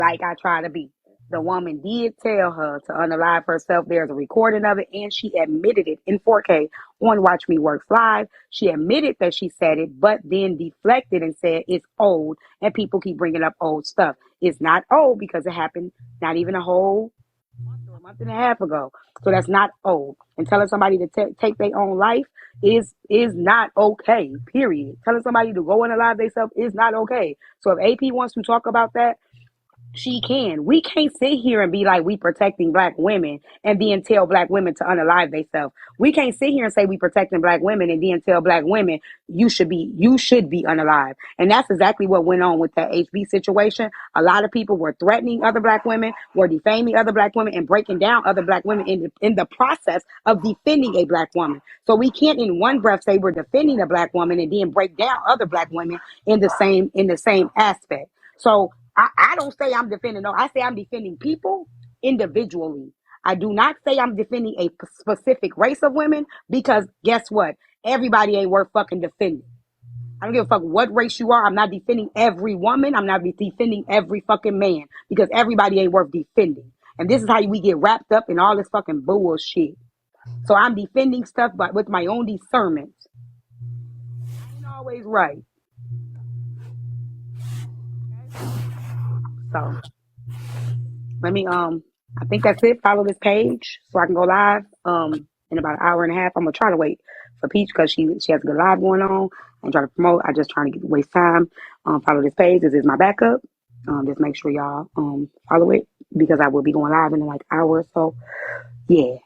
like I try to be. The woman did tell her to unalive herself. There's a recording of it, and she admitted it in 4K on Watch Me Works Live. She admitted that she said it, but then deflected and said it's old, and people keep bringing up old stuff. It's not old because it happened not even a whole month or a month and a half ago. So that's not old. And telling somebody to take their own life is not okay. Period. Telling somebody to go and alive themselves is not okay. So if AP wants to talk about that, she can. We can't sit here and be like we protecting black women and then tell black women to unalive themselves. We can't sit here and say we protecting black women and then tell black women you should be unalive. And that's exactly what went on with that HB situation. A lot of people were threatening other black women, were defaming other black women, and breaking down other black women in the process of defending a black woman. So we can't in one breath say we're defending a black woman and then break down other black women in the same aspect. So I don't say I'm defending, no, I say I'm defending people individually. I do not say I'm defending a specific race of women because guess what? Everybody ain't worth fucking defending. I don't give a fuck what race you are. I'm not defending every woman. I'm not defending every fucking man because everybody ain't worth defending. And this is how we get wrapped up in all this fucking bullshit. So I'm defending stuff but with my own discernment. I ain't always right. So let me I think that's it. Follow this page so I can go live in about an hour and a half. I'm gonna try to wait for Peach because she has a good live going on and try to promote. I just trying to waste time. Follow this page. This is my backup. Just make sure y'all follow it because I will be going live in like an hour or so. Yeah.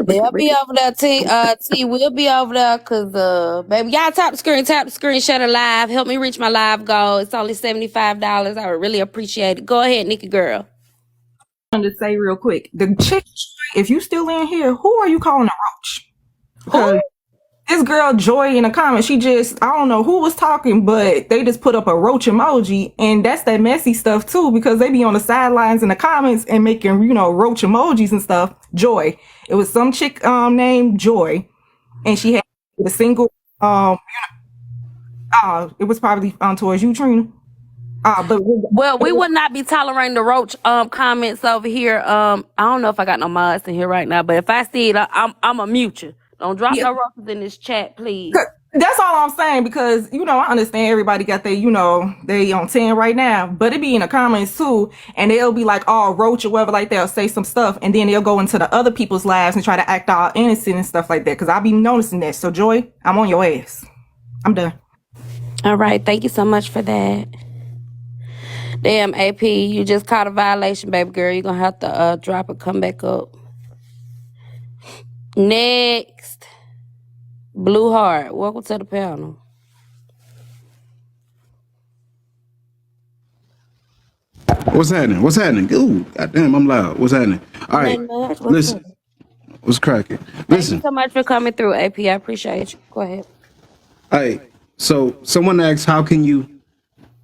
They'll be over there. T will be over there because baby, y'all tap the screen, share the live. Help me reach my live goal. It's only $75. I would really appreciate it. Go ahead, Nikki girl. To say real quick, the chick, if you still in here, who are you calling a roach? Because this girl Joy in the comments, I don't know who was talking, but they just put up a roach emoji, and that's that messy stuff too, because they be on the sidelines in the comments and making, roach emojis and stuff. Joy. It was some chick named Joy, and she had a single it was probably towards you, Trina. Well, we would not be tolerating the roach comments over here. I don't know if I got no mods in here right now, but if I see it, I'm a mute you. Don't drop no roaches in this chat, please. That's all I'm saying because, I understand everybody got they on 10 right now, but it be in the comments too, and they'll be like, oh, roach or whatever, like they'll say some stuff, and then they'll go into the other people's lives and try to act all innocent and stuff like that, because I'll be noticing that. So, Joy, I'm on your ass. I'm done. All right. Thank you so much for that. Damn, AP, you just caught a violation, baby girl. You're going to have to drop and come back up. Next. Blue Heart, welcome to the panel. What's happening? Ooh, goddamn, I'm loud. What's happening? All right, listen. What's cracking? Listen. Thank you so much for coming through, AP. I appreciate you. Go ahead. All right, so someone asks, how can you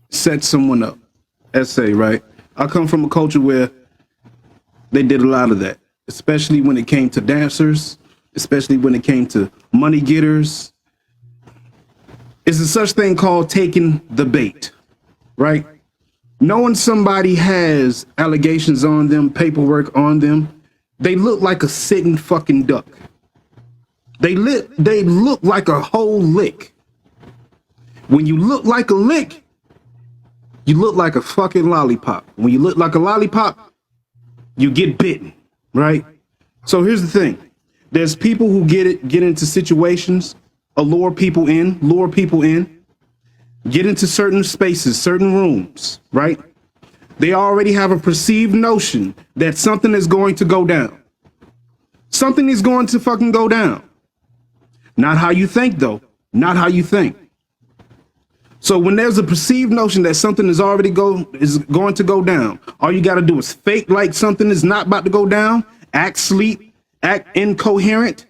set someone up? Essay, right? I come from a culture where they did a lot of that, especially when it came to dancers, especially when it came to money getters. It's a such thing called taking the bait, right? Knowing somebody has allegations on them, paperwork on them, they look like a sitting fucking duck. They look like a whole lick. When you look like a lick, you look like a fucking lollipop. When you look like a lollipop, you get bitten, right? So here's the thing. There's people who get into situations, lure people in, get into certain spaces, certain rooms, right? They already have a perceived notion that something is going to go down. Something is going to fucking go down. Not how you think, though. Not how you think. So when there's a perceived notion that something is going to go down, all you got to do is fake like something is not about to go down, act sleep, act incoherent,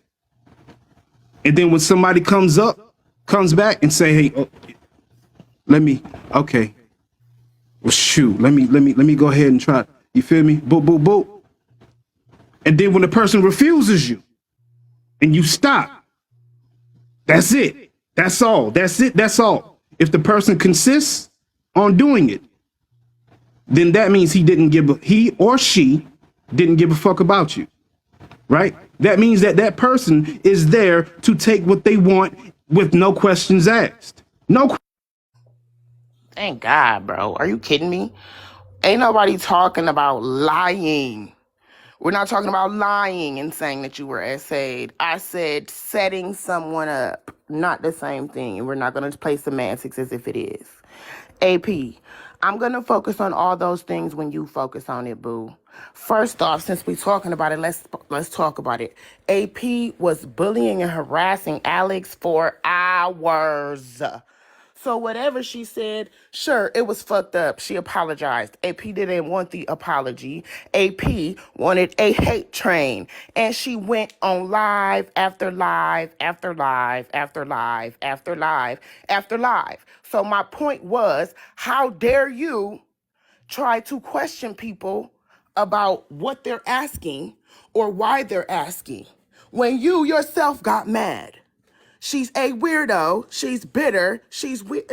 and then when somebody comes back and say, "Hey, okay, well, shoot, let me go ahead and try." You feel me? Boop, boop, boop. And then when the person refuses you, and you stop, that's it. That's all. That's it. That's all. If the person consists on doing it, then that means he or she didn't give a fuck about you, right? That means that person is there to take what they want with no questions asked. No. Thank God, bro. Are you kidding me? Ain't nobody talking about lying. We're not talking about lying and saying that you were essayed. I said setting someone up, not the same thing. And we're not going to play semantics as if it is. AP, I'm going to focus on all those things when you focus on it, boo. First off, since we're talking about it, let's talk about it. AP was bullying and harassing Alex for hours. So whatever she said, sure, it was fucked up. She apologized. AP didn't want the apology. AP wanted a hate train. And she went on live after live after live after live after live after live. So my point was, how dare you try to question people about what they're asking or why they're asking when you yourself got mad? She's a weirdo. She's bitter. She's weird.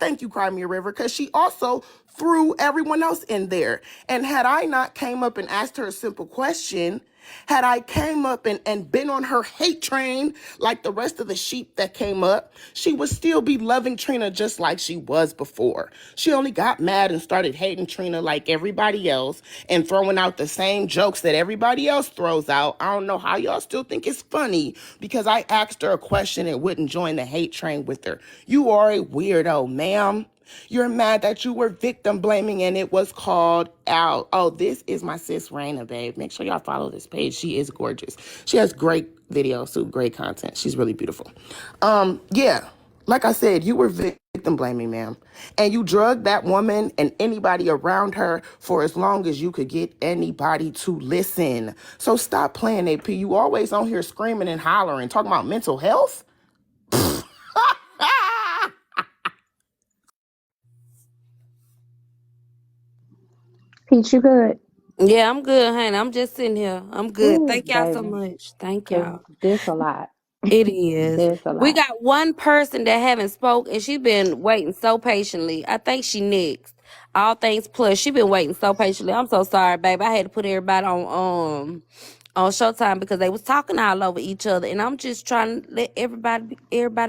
Thank you, Cry Me a River, because she also threw everyone else in there. And had I not came up and asked her a simple question, had I came up and been on her hate train like the rest of the sheep that came up, she would still be loving Trina just like she was before. She only got mad and started hating Trina like everybody else and throwing out the same jokes that everybody else throws out. I don't know how y'all still think it's funny because I asked her a question and wouldn't join the hate train with her. You are a weirdo, ma'am. You're mad that you were victim blaming and it was called out. Oh, this is my sis Raina, babe. Make sure y'all follow this page. She is gorgeous. She has great videos, so great content. She's really beautiful. Yeah, like I said, you were victim blaming, ma'am. And you drugged that woman and anybody around her for as long as you could get anybody to listen. So stop playing, AP. You always on here screaming and hollering, talking about mental health. Peach, you good? Yeah, I'm good, honey. I'm just sitting here. I'm good. Ooh, Thank y'all so baby. much. Thank Cause y'all. this a lot. It is. This a We lot. got one person that haven't spoke, and she's been waiting so patiently. I think she next. All things plus, she been waiting so patiently. I'm so sorry, baby. I had to put everybody on Showtime because they was talking all over each other, and I'm just trying to let everybody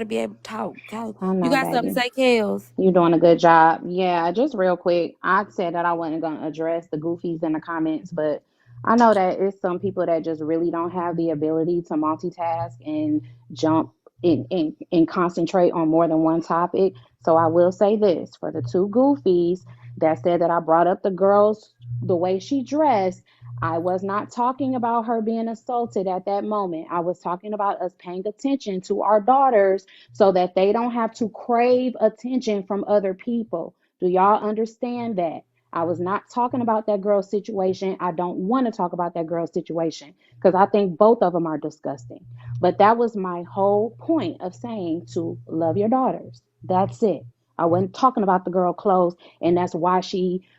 be able to talk. Okay? I You know, got something to baby. say, Kels? You're doing a good job. Yeah, just real quick. I said that I wasn't going to address the goofies in the comments, but I know that it's some people that just really don't have the ability to multitask and jump and concentrate on more than one topic. So I will say this for the two goofies that said that I brought up the girls, the way she dressed. I was not talking about her being assaulted at that moment. I was talking about us paying attention to our daughters so that they don't have to crave attention from other people. Do y'all understand that? I was not talking about that girl's situation. I don't want to talk about that girl's situation because I think both of them are disgusting. But that was my whole point of saying to love your daughters. That's it. I wasn't talking about the girl clothes, and that's why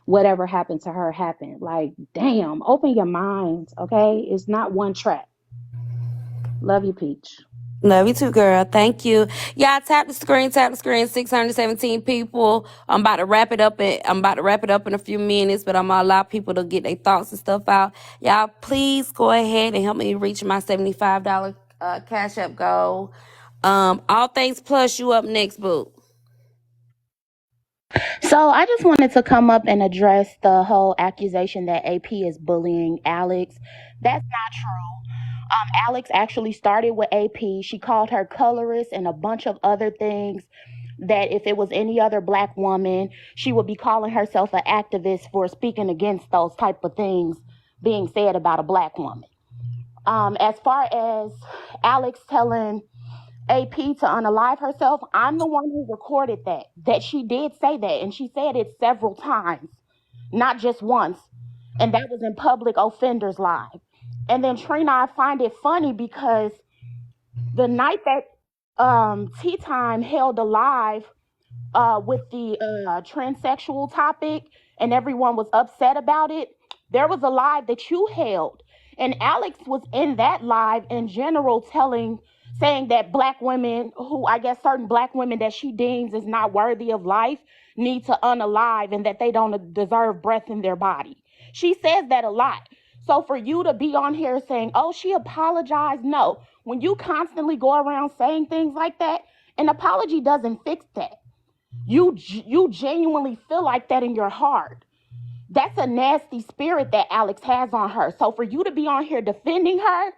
whatever happened to her happened. Like, damn, open your minds, okay? It's not one track. Love you, Peach. Love you too, girl. Thank you. Y'all tap the screen, 617 people. I'm about to wrap it up in a few minutes, but I'm gonna allow people to get their thoughts and stuff out. Y'all please go ahead and help me reach my $75 Cash App goal. All things plus, you up next, boo. So I just wanted to come up and address the whole accusation that AP is bullying Alex. That's not true. Alex actually started with AP. She called her colorist and a bunch of other things that if it was any other black woman, she would be calling herself an activist for speaking against those type of things being said about a black woman. As far as Alex telling AP to unalive herself, I'm the one who recorded that she did say that. And she said it several times, not just once. And that was in Public Offenders Live. And then Trina, I find it funny because the night that Tea Time held a live with the transsexual topic and everyone was upset about it, there was a live that you held. And Alex was in that live in general telling saying that black women, who I guess certain black women that she deems is not worthy of life, need to unalive and that they don't deserve breath in their body. She says that a lot. So for you to be on here saying, oh, she apologized, no. When you constantly go around saying things like that, an apology doesn't fix that. You genuinely feel like that in your heart. That's a nasty spirit that Alex has on her. So for you to be on here defending her,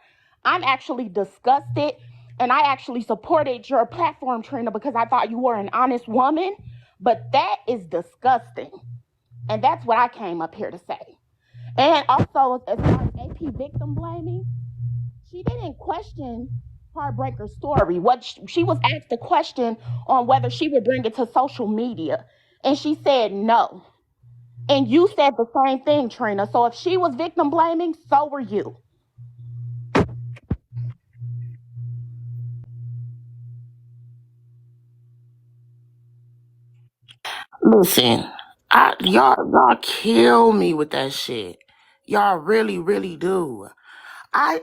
I'm actually disgusted. And I actually supported your platform, Trina, because I thought you were an honest woman. But that is disgusting. And that's what I came up here to say. And also, as far as AP victim blaming, she didn't question Heartbreaker's story. What she was asked a question on whether she would bring it to social media. And she said no. And you said the same thing, Trina. So if she was victim blaming, so were you. Listen, y'all kill me with that shit. Y'all really, really do.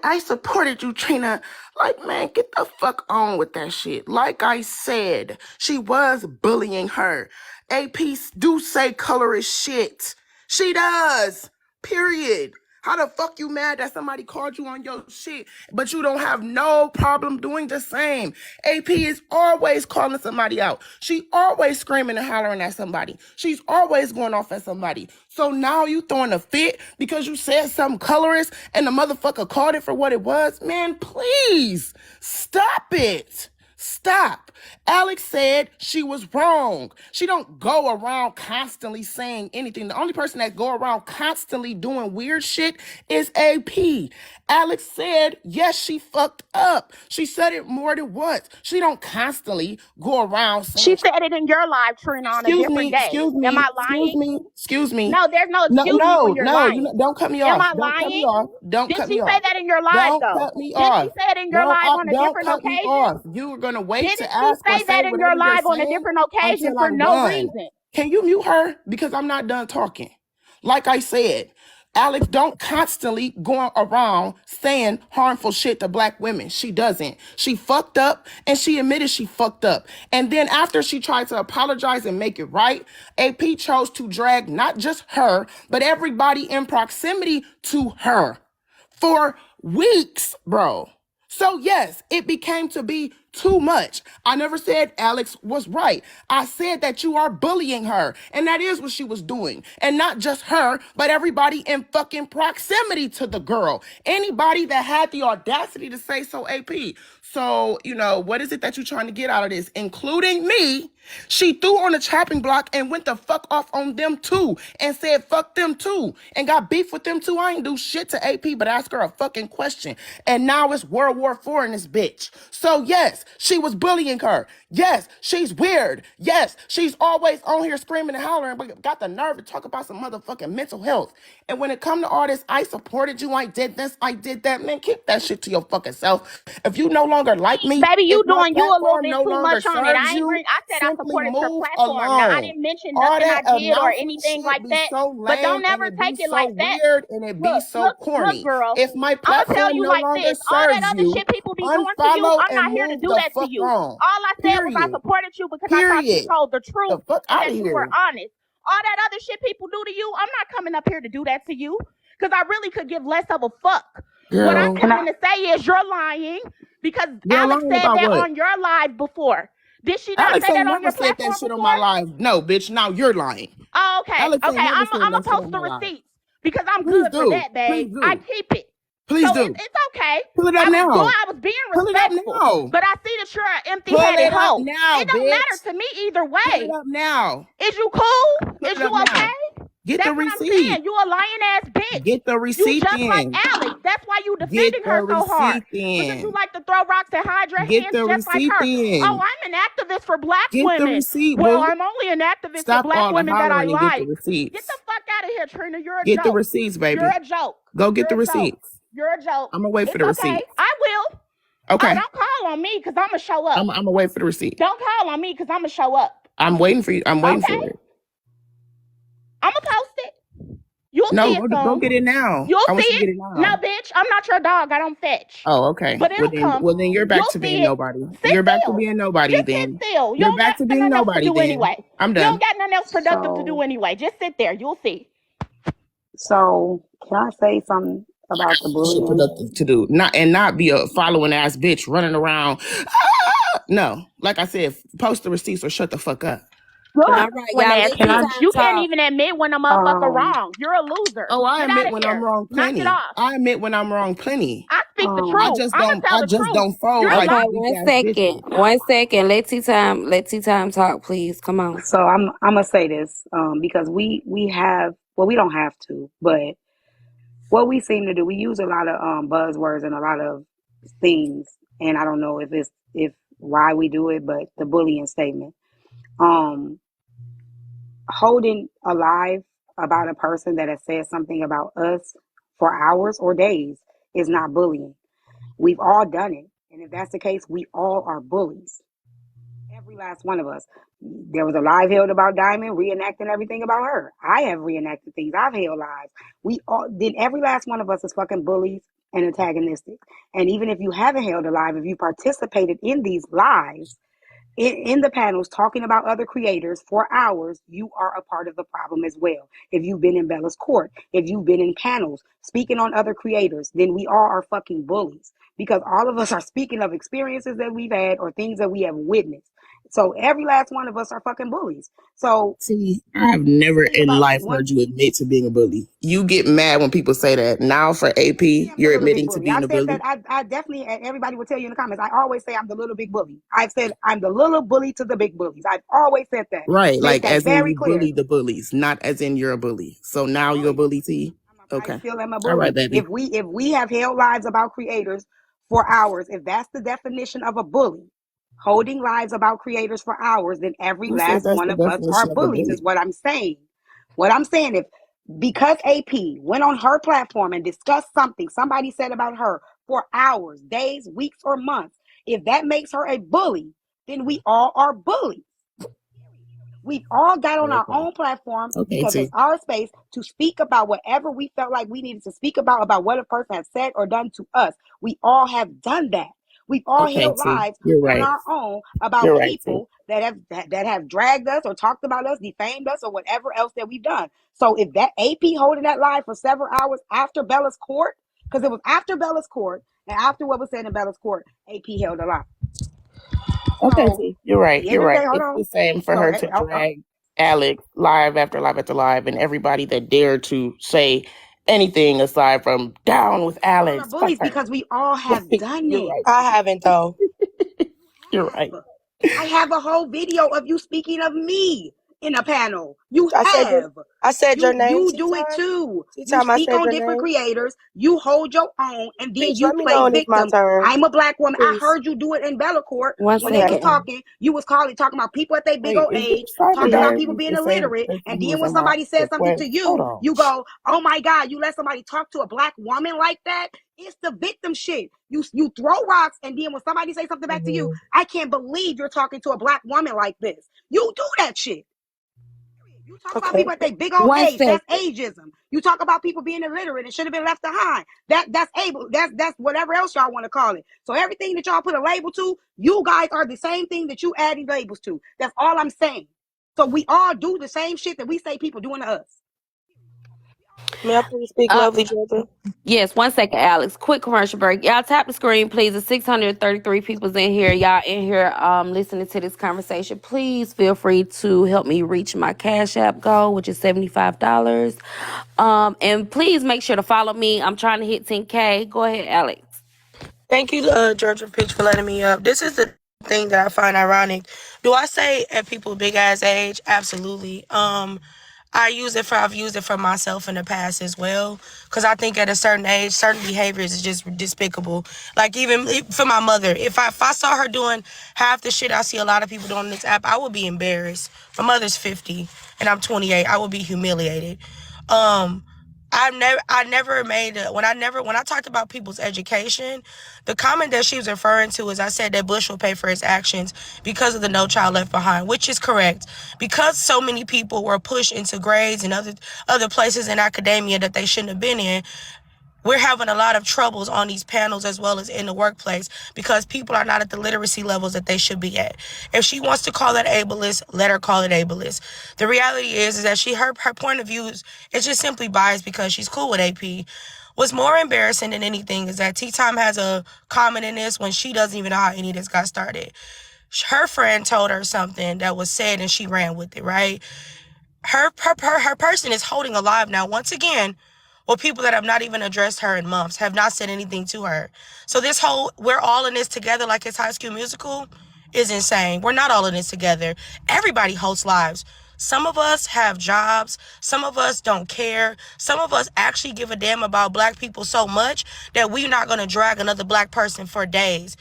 I supported you, Trina. Like, man, get the fuck on with that shit. Like I said, she was bullying her. AP do say color is shit. She does. Period. How the fuck you mad that somebody called you on your shit, but you don't have no problem doing the same? AP is always calling somebody out. She always screaming and hollering at somebody. She's always going off at somebody. So now you throwing a fit because you said something colorist and the motherfucker called it for what it was? Man, please stop it. Stop. Alex said she was wrong. She don't go around constantly saying anything. The only person that go around constantly doing weird shit is AP. Alex said, yes, she fucked up. She said it more than once. She don't constantly go around saying... She said it in your live, Trina, on a different day. Am I lying? Excuse me. No, there's no excuse me when you're lying. Don't cut me Am off. I Don't cut me lying? off. Don't Did cut she me say off. that in your live, Don't though? cut me Did off. she say it in your live on a different Cut me occasion? off. You were gonna wait Didn't to she ask or say say that in whatever your live you're on a saying different occasion until for I'm no done. reason? Can you mute her? Because I'm not done talking. Like I said, Alex don't constantly go around saying harmful shit to black women. She doesn't. She fucked up and she admitted she fucked up. And then after she tried to apologize and make it right, AP chose to drag not just her, but everybody in proximity to her for weeks, bro. So yes, it became to be too much. I never said Alex was right. I said that you are bullying her. And that is what she was doing. And not just her, but everybody in fucking proximity to the girl. Anybody that had the audacity to say so, AP. So, what is it that you're trying to get out of this? Including me. She threw on the chopping block and went the fuck off on them too. And said fuck them too. And got beef with them too. I ain't do shit to AP but ask her a fucking question. And now it's World War IV in this bitch. So yes, she was bullying her. Yes, she's weird. Yes, she's always on here screaming and hollering, but got the nerve to talk about some motherfucking mental health. And when it come to all this, I supported you, I did this, I did that. Man, keep that shit to your fucking self. If you no longer like me, baby, you if my doing you a little platform bit no too longer much on it. serves you, I said I simply supported your move platform. Now I along. didn't mention All nothing that I did or announcement anything shit like be that. so But don't lame and never it be take it so like that. weird and it be so Look, corny. girl. If my I'm gonna tell platform you no like longer this. All that serves other you, shit people be doing to you, unfollow I'm and not here to move do the that to fuck you. on. All I said was I Period. supported you because I thought you told the truth The fuck and out that of you were here. honest. All that other shit people do to you, I'm not coming up here to do that to you because I really could give less of a fuck. Girl. What I'm coming to say is you're lying because Alex lying said about that what? on your live before. Did she not Alex say ain't that on your never said platform that shit on before? my live. No, bitch, now you're lying. Oh, okay. Alex ain't Okay, never I'm said gonna that shit post on the my live. receipts because I'm Please good for do. that, babe. Please do. I keep it. Please So do. it's okay. Pull it up now. I was being Pull it up respectful, now. but I see that you're an Pull empty-headed it up hoe. now, It don't bitch. matter to me either Pull it way. up now. Is you cool? Pull Is it you up now. okay? Get That's the what I'm receipt. saying. You a lying ass bitch. Get the You receipt just like in. Alex. That's why you Get defending the her so hard. receipt in. Because you like to throw rocks and hide your Get hands the just like receipt her. in. Oh, I'm an activist for black Get the women. receipt, Well, boo. I'm only an activist Stop for black all the women that I hollering and get the like. receipts. Get the fuck out of here, Trina. You're a Get joke. the receipts, baby. You're a joke. Go get the You're a joke. receipts. You're a joke. I'm gonna wait for the It's okay. receipts. I will. Okay. Oh, don't call on me because I'm going to show up. I'm gonna wait for the receipt. Don't call on me because I'm going to show up. I'm waiting for you. I'm waiting Okay. for it. I'm going to post it. You'll No, see it go soon. get it now. You'll I want see you to it. get it No, now. bitch, I'm not your dog. I don't fetch. Oh, okay. But it'll come. Well then you're back You'll to see being it. nobody. Sit You're back to still. being nobody Just sit then. still. You You're don't back to got being nothing else to nobody do then. anyway. I'm You don't done. got nothing else productive to do So, anyway. Just sit there. You'll see. so can I say something about the Shit bullying? productive to do. Not be a following ass bitch running around. No. Like I said, post the receipts or shut the fuck up. All Good. right, When y'all. ass Let's Can see I? bitch. time You can't talk. even admit when a motherfucker Um, wrong. You're a loser. Oh, I Get admit out of when I'm here. wrong Knock it plenty. off. I admit when I'm wrong plenty. I speak the I truth. just I'ma don't tell the truth. fold You're like Okay, you lying. weak one ass second. bitches. 1 second. Let Tea Time talk, please. Come on. so I'm gonna say this because we have, well, we don't have to, but what we seem to do, we use a lot of buzzwords and a lot of things, and I don't know if why we do it, but the bullying statement, um, holding alive about a person that has said something about us for hours or days is not bullying. We've all done it, and if that's the case, we all are bullies. Every last one of us. There was a live held about Diamond reenacting everything about her. I have reenacted things. I've held lives. We all did. Every last one of us is fucking bullies and antagonistic. And even if you haven't held a live, if you participated in these lives, in the panels talking about other creators for hours, you are a part of the problem as well. If you've been in Bella's court, if you've been in panels speaking on other creators, then we all are fucking bullies because all of us are speaking of experiences that we've had or things that we have witnessed. So every last one of us are fucking bullies. So See, I've never think in about life one. heard you admit to being a bully. You get mad when people say that. Now for I AP, am the you're little big admitting to bully. I being a said that. bully. I definitely, and everybody will tell you in the comments, I always say I'm the little big bully. I've said I'm the little bully to the big bullies. I've always said that. Right, Make like that as in very you clear. bully the bullies, not as in you're a bully. So now Oh you're a yeah, bully T? I Okay. still am a All right, bully. baby. If we have held lives about creators for hours, if that's the definition of a bully, holding lives about creators for hours, then every Who said last that's one the of us are definition of a bullies. Is bully? what I'm saying. What I'm saying, if because AP went on her platform and discussed something somebody said about her for hours, days, weeks, or months, if that makes her a bully, then we all are bullies. We've all got on our Okay. own platform Okay, because it's T. our space to speak about whatever we felt like we needed to speak about what a person has said or done to us. We all have done that. We've all Okay, held T. lives You're on right. our own about You're right, T. people that have dragged us or talked about us, defamed us, or whatever else that we've done. So if that AP holding that live for several hours after Bella's court, because it was after Bella's court and after what was said in Bella's court, AP held a live. Okay, So T. You're at right. the end You're of the right. day, hold It's on. the same for So her to I drag Alex live after live after live, and everybody that dared to say anything aside from down with all are Alex. Fuck bullies her. because we all have done You're it. right. I haven't though. You're Have. right. I have a whole video of you speaking of me in a panel. You I said your have. I said your name, You Tea do it Time. too. Tea You Time, I speak said on your different name. creators. You hold your own, and then Peach, you let me play know when it's my victim. turn. I'm a black woman. I Please. heard you do it in Bellacourt One when they was Okay. second. talking. You was talking about people at their big Wait, old is age, Bitch Cyber talking about Mm-hmm. Diary people being the same illiterate, person and who then was when in my somebody said something to request? Hold you, on. you go, "Oh my God, you let somebody talk to a black woman like that." It's the victim shit. You throw rocks, and then when somebody say something back to you, Mm-hmm. I can't believe you're talking to a black woman like this. You do that shit. You talk about Okay. people at their big old One age. second. That's ageism. You talk about people being illiterate and should have been left behind. That's able. That's whatever else y'all want to call it. So everything that y'all put a label to, you guys are the same thing that you adding labels to. That's all I'm saying. So we all do the same shit that we say people doing to us. May I please speak, Uh, lovely Georgia? yes, 1 second, Alex. Quick commercial break. Y'all tap the screen, please. There's 633 people's in here. Y'all in here listening to this conversation. Please feel free to help me reach my Cash App goal, which is $75. And please make sure to follow me. I'm trying to hit 10K. Go ahead, Alex. Thank you, Georgia Peach, for letting me up. This is the thing that I find ironic. Do I say at people big ass age? Absolutely. I've used it for myself in the past as well. Cause I think at a certain age, certain behaviors is just despicable. Like even for my mother, if I saw her doing half the shit I see a lot of people doing on this app, I would be embarrassed. My mother's 50 and I'm 28. I would be humiliated. Um, when I talked about people's education, the comment that she was referring to is I said that Bush will pay for his actions because of the No Child Left Behind, which is correct. Because so many people were pushed into grades and other places in academia that they shouldn't have been in, we're having a lot of troubles on these panels as well as in the workplace because people are not at the literacy levels that they should be at. If she wants to call that ableist, let her call it ableist. The reality is that her point of view is just simply biased because she's cool with AP. What's more embarrassing than anything is that Tea Time has a comment in this when she doesn't even know how any of this got started. Her friend told her something that was said and she ran with it, right? Her person is holding alive now once again. Well, people that have not even addressed her in months, have not said anything to her. So this whole, we're all in this together like it's High School Musical is insane. We're not all in this together. Everybody hosts lives. Some of us have jobs. Some of us don't care. Some of us actually give a damn about black people so much that we're not going to drag another black person for days.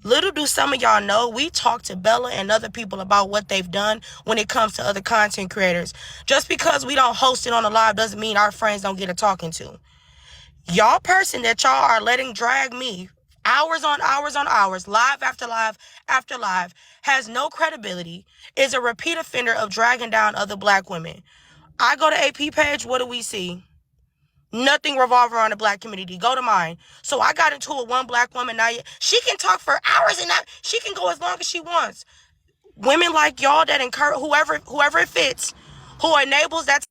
Little do some of y'all know, we talk to Bella and other people about what they've done when it comes to other content creators. Just because we don't host it on a live doesn't mean our friends don't get a talking to. Y'all person that y'all are letting drag me hours on hours on hours, live after live after live, has no credibility, is a repeat offender of dragging down other black women. I go to AP page, what do we see? Nothing revolving around the black community. Go to mine. So I got into it with one black woman. Now she can talk for hours and she can go as long as she wants. Women like y'all that encourage whoever it fits, who enables that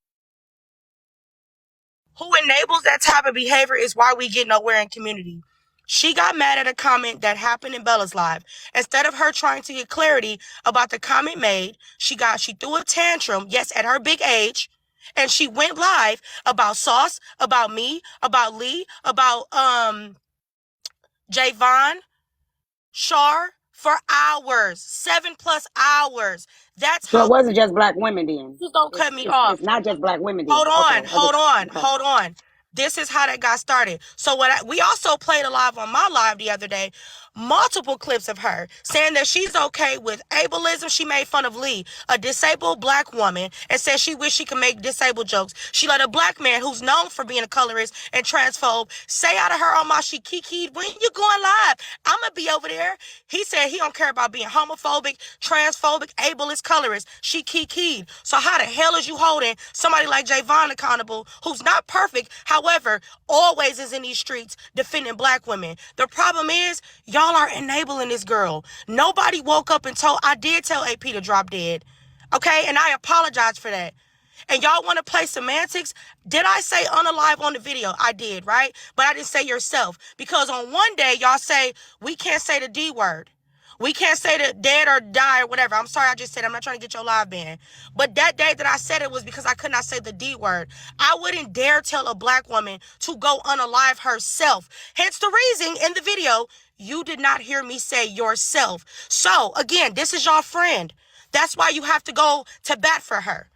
type of behavior is why we get nowhere in community. She got mad at a comment that happened in Bella's live. Instead of her trying to get clarity about the comment made, she threw a tantrum, yes, at her big age. And she went live about Sauce, about me, about Lee, about Javon, Shar for hours, 7+ hours. That's So how it wasn't just black women then. you don't cut me off. It's not just black women then. Hold on, Okay. hold on. This is how that got started. So we also played a live on my live the other day, multiple clips of her saying that she's okay with ableism. She made fun of Lee, a disabled black woman, and said she wished she could make disabled jokes. She let a black man who's known for being a colorist and transphobe say out of her own mouth, she kikied, when you going live? I'm going to be over there. He said he don't care about being homophobic, transphobic, ableist, colorist. She kikied. So how the hell is you holding somebody like Javon accountable, who's not perfect, however, always is in these streets defending black women? The problem is, y'all are enabling this girl. Nobody woke up and I did tell AP to drop dead. Okay? And I apologize for that. And y'all want to play semantics? Did I say unalive on the video? I did, right? But I didn't say yourself. Because on one day, y'all say, we can't say the D word. We can't say the dead or die or whatever. I'm sorry I just said it. I'm not trying to get your live banned. But that day that I said it was because I could not say the D word. I wouldn't dare tell a black woman to go unalive herself. Hence the reason in the video, you did not hear me say yourself. So, again, this is your friend. That's why you have to go to bat for her.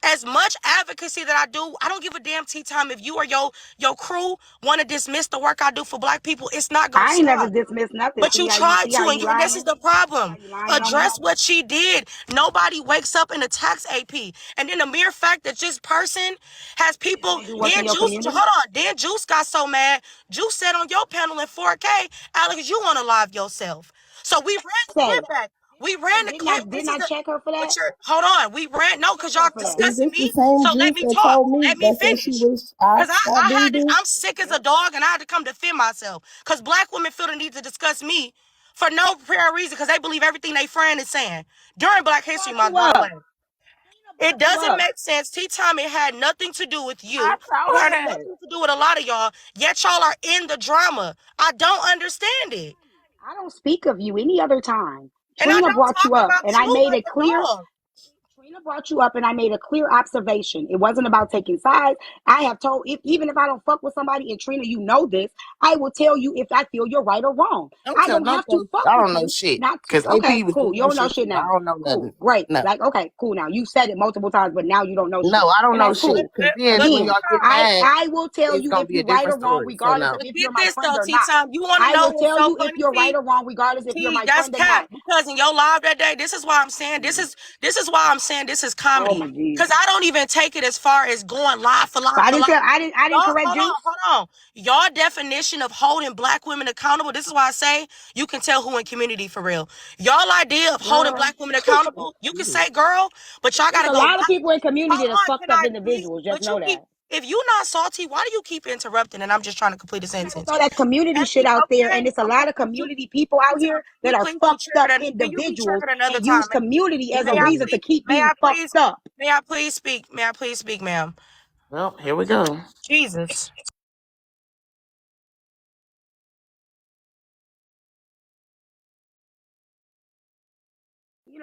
As much advocacy that I do, I don't give a damn Tea Time. If you or your crew want to dismiss the work I do for black people, it's not going to I ain't never stop. dismissed nothing. But you tried See to, how you and this is lying? the problem. How you lying on me? Address what she did. Nobody wakes up and attacks AP. And then the mere fact that this person has people, You work in your community? Then Juice got so mad. Juice said on your panel in 4K, Alex, you want to live yourself. So we ran the clip back. We ran the clip. Didn't I check her for that? Hold on. We ran, no, because y'all Is discussing this the me. same So let juice me that talk. told me Let me that said she finish. wish I Because stopped doing this? I'm sick as a dog and I had to come defend myself. Because black women feel the need to discuss me for no prior reason because they believe everything they friend is saying. During Black History Month, by the way. It doesn't make sense. Tea Time, it had nothing to do with you. I It told her had that. nothing to do with a lot of y'all. Yet y'all are in the drama. I don't understand it. I don't speak of you any other time. And I Trina don't brought you talk up, about and I you made like it a clear. dog. Trina brought you up, and I made a clear observation. It wasn't about taking sides. I have told, even if I don't fuck with somebody, and Trina, you know this, I will tell you if I feel you're right or wrong. Don't I tell don't have to nobody. fuck I with don't know you. shit. Not Because okay, AP was cool. doing You that don't know shit shit too. I now. don't know Cool, nothing. great. No. Like, okay, cool. Now you said it multiple times, but now you don't know shit, No, I don't and know that's shit. cool. Because then when Again, y'all get But mad, I will tell it's you going if to be a you're right or different wrong, story. So regardless no. of if you're get my this friend though, or Tea not. Time. You want to I know will what's tell so you if funny, you're right T? or wrong, regardless if you're T, my that's friend or not. cap. Because in your live that day, this is why I'm saying saying this is Oh comedy. my Jesus. Cause I don't even take it as far as going live for live So I for didn't live. tell. I didn't Y'all, correct you. hold on. Your definition of holding black women accountable, this is why I say you can tell who in community for real. Y'all idea of holding Girl, black women accountable, you can say girl, but y'all it's gotta a go lot of back. people in community Hold that's on, can fucked up I please? individuals. Just But you know keep, that. if you not salty, why do you keep interrupting? And I'm just trying to complete a People sentence. throw that community shit out there, Okay, and it's a okay. lot of Could you, community people out here can that you are please be fucked up triggered? Can you be individuals triggered another and use time? community as a May I reason to please? keep May being I fucked please? up. May I please speak? May I please speak, ma'am? Well, here we go. Jesus.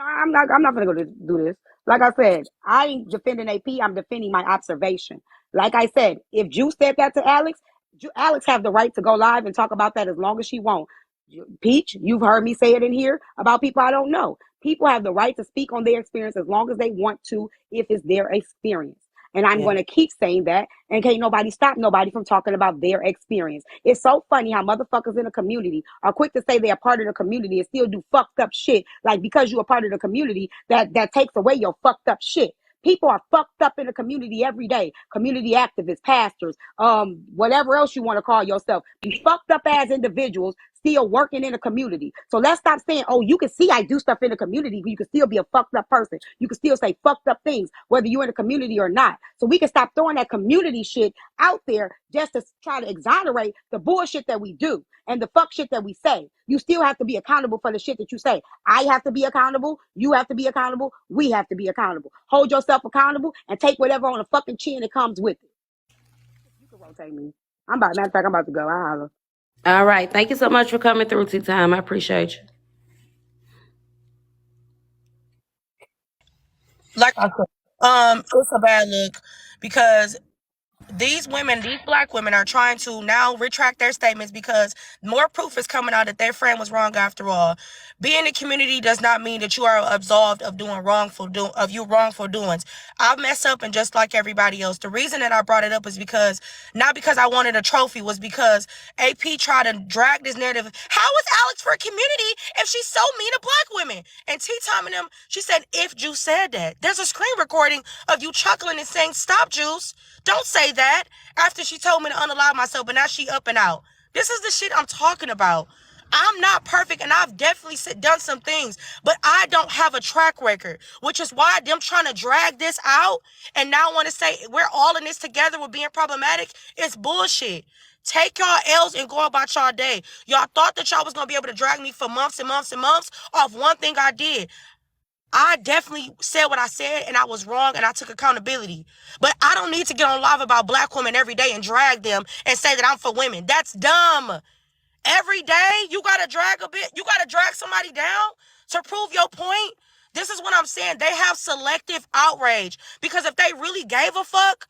I'm not gonna go to do this. Like I said, I ain't defending AP. I'm defending my observation. Like I said, if Ju said that to Alex, Alex have the right to go live and talk about that as long as she won't. Peach, you've heard me say it in here about people I don't know. People have the right to speak on their experience as long as they want to, if it's their experience. And I'm Yeah. going to keep saying that. And can't nobody stop nobody from talking about their experience. It's so funny how motherfuckers in the community are quick to say they're part of the community and still do fucked up shit. Like because you're a part of the community, that takes away your fucked up shit. People are fucked up in the community every day. Community activists, pastors, whatever else you want to call yourself. Be fucked up as individuals still working in the community. So let's stop saying, oh, you can see I do stuff in the community, but you can still be a fucked up person. You can still say fucked up things, whether you're in the community or not. So we can stop throwing that community shit out there just to try to exonerate the bullshit that we do and the fuck shit that we say. You still have to be accountable for the shit that you say. I have to be accountable. You have to be accountable. We have to be accountable. Hold yourself accountable and take whatever on the fucking chin that comes with it. You can rotate me. Matter of fact, I'm about to go. I holler. All right. Thank you so much for coming through, Tea Time. I appreciate you. Like I said, it's a bad look because these women, these black women, are trying to now retract their statements because more proof is coming out that their friend was wrong after all. Being in the community does not mean that you are absolved of doing wrongful doings. I mess up and just like everybody else. The reason that I brought it up is because not because I wanted a trophy, was because AP tried to drag this narrative. How is Alex for a community if she's so mean to black women? And Tea Time and them, she said, if Juice said that. There's a screen recording of you chuckling and saying, stop, Juice. Don't say that, after she told me to unalive myself, but now she up and out. This is the shit I'm talking about. I'm not perfect, and I've definitely done some things, but I don't have a track record, which is why them trying to drag this out and now want to say we're all in this together with being problematic is bullshit. Take y'all L's and go about y'all day. Y'all thought that y'all was going to be able to drag me for months and months and months off one thing I did. I definitely said what I said and I was wrong and I took accountability. But I don't need to get on live about black women every day and drag them and say that I'm for women. That's dumb. Every day you gotta drag a bit, you gotta drag somebody down to prove your point. This is what I'm saying. They have selective outrage because if they really gave a fuck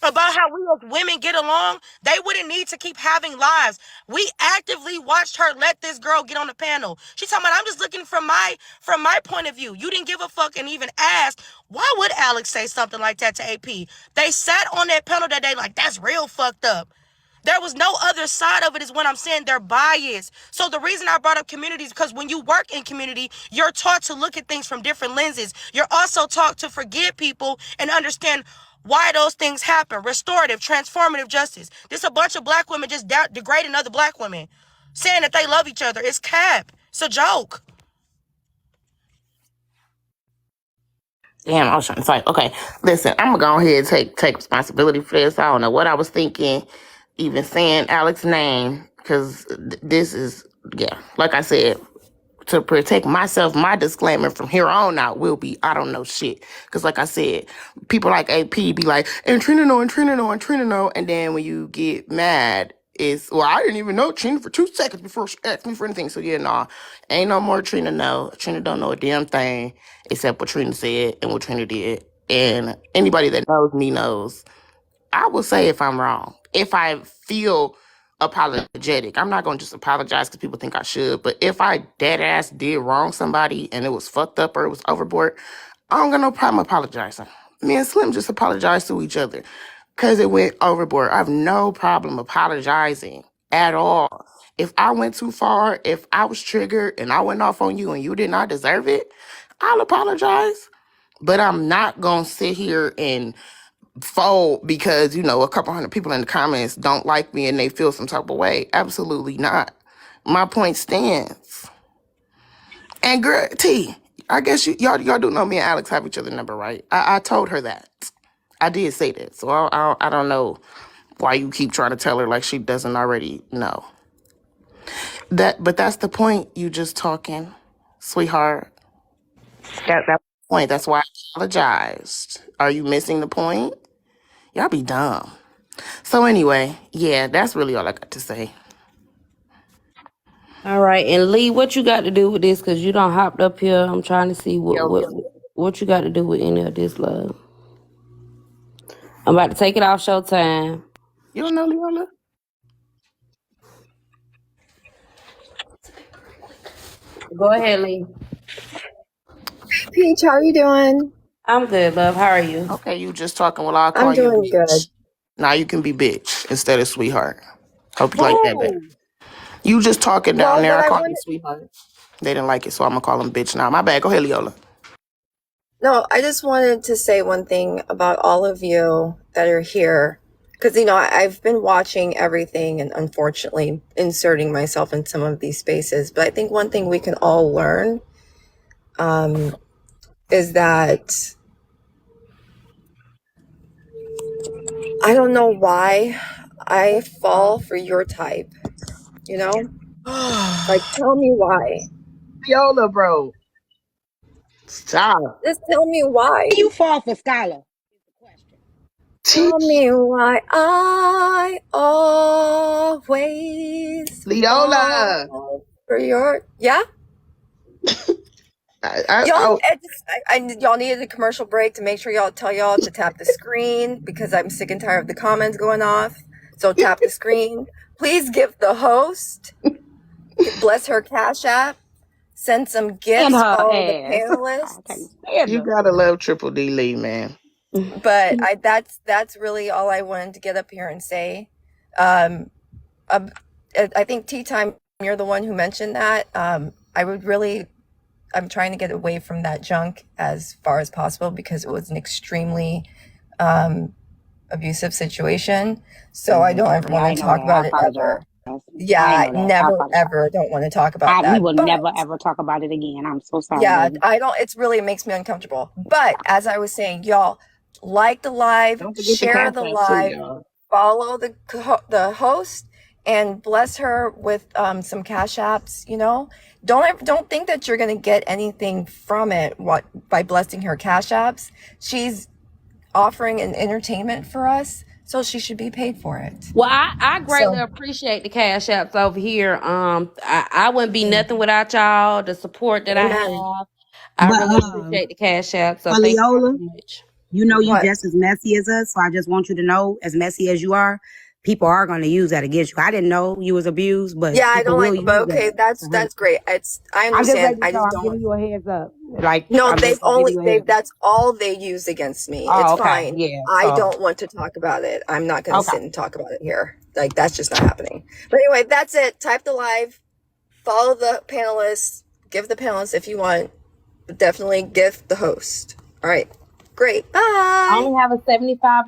about how we as women get along, they wouldn't need to keep having lives. We actively watched her let this girl get on the panel. She's talking about, I'm just looking from my point of view. You didn't give a fuck and even ask, why would Alex say something like that to AP? They sat on that panel that day like, that's real fucked up. There was no other side of it, is what I'm saying. They're biased. So the reason I brought up communities, because when you work in community, you're taught to look at things from different lenses. You're also taught to forgive people and understand why those things happen. Restorative, transformative justice. There's a bunch of black women just degrading other black women, saying that they love each other. It's cap. It's a joke. Damn, I was trying to fight. Okay, listen, I'm gonna go ahead and take responsibility for this. I don't know what I was thinking, even saying Alex's name, because this is, yeah, like I said, to protect myself, my disclaimer from here on out will be, I don't know shit. Because like I said, people like AP be like, and Trina know, and Trina know, and Trina know. And then when you get mad, it's, well, I didn't even know Trina for 2 seconds before she asked me for anything. So yeah, nah, ain't no more Trina know. Trina don't know a damn thing except what Trina said and what Trina did. And anybody that knows me knows I will say if I'm wrong. If I feel apologetic, I'm not gonna just apologize because people think I should. But if I dead ass did wrong somebody and it was fucked up or it was overboard, I don't got no problem apologizing. Me and Slim just apologize to each other because it went overboard. I have no problem apologizing at all. If I went too far, if I was triggered and I went off on you and you did not deserve it, I'll apologize. But I'm not gonna sit here and fold because, you know, a couple hundred people in the comments don't like me and they feel some type of way. Absolutely not. My point stands. And girl, T, I guess y'all do know me and Alex have each other's number, right? I told her that. I did say that. So I don't know why you keep trying to tell her like she doesn't already know. But that's the point. You just talking, sweetheart. That's the point. That's why I apologized. Are you missing the point? Y'all be dumb. So anyway, yeah, that's really all I got to say. All right, and Lee, what you got to do with this? Because you don't hopped up here. I'm trying to see what you got to do with any of this, love. I'm about to take it off Showtime. You don't know Leola? Go ahead, Lee. Peach, how are you doing? I'm good, love. How are you? Okay, you just talking. Well, I'll call I'm you doing good. bitch. Now you can be bitch instead of sweetheart. Hope you like that better. You just talking down Well, there. what I I call you wanted, sweetheart. They didn't like it, so I'm gonna call them bitch now. My bad. Go ahead, Leola. no, I just wanted to say one thing about all of you that are here. Because, you know, I've been watching everything and unfortunately inserting myself in some of these spaces. But I think one thing we can all learn is that I don't know why I fall for your type, you know? Like, tell me why. Leola, bro. Stop. Just tell me why. You fall for Skylar. Is the question. Tell me why I always Leola. fall for your y'all. I Y'all needed a commercial break to make sure y'all tell y'all to tap the screen because I'm sick and tired of the comments going off. So tap the screen. Please give the host, bless her Cash App, send some gifts, And her follow the ass. I can't panelists. stand you her. gotta love Triple D Lee, man. But that's really all I wanted to get up here and say. I think Tea Time, you're the one who mentioned that. I'm trying to get away from that junk as far as possible because it was an extremely abusive situation. So I don't ever want to talk about it ever. Yeah, I I know that. never ever don't want to talk about We that. will But never ever talk about it again. I'm so sorry, yeah, baby. it's really, it makes me uncomfortable. But as I was saying, y'all, like the live, Don't forget the share Cash the App too, live, y'all. follow the host, and bless her with some Cash Apps. You know, don't think that you're gonna get anything from it by blessing her Cash Apps. She's offering an entertainment for us, so she should be paid for it. Well, I greatly So appreciate the Cash Apps over here. I wouldn't be nothing without y'all. The support that I amen. have, I But really appreciate the Cash Apps. So thank you Leola, so much. you know you What? just as messy as us, so I just want you to know, as messy as you are, people are going to use that against you. I didn't know you was abused, but Yeah, I people don't will like. use But okay, that to hurt that's you. great. I I'm just understand. letting you I know. just I'm don't. giving you a heads up. Like No, I'm just gonna give you a heads up. that's all they use against me. It's Oh, okay, fine. yeah. I So don't want to talk about it. I'm not going to okay, sit and talk about it here. Like, that's just not happening. But anyway, that's it. Type the live, follow the panelists, give the panelists if you want, but definitely give the host. All right. Great. I Bye. only have a $75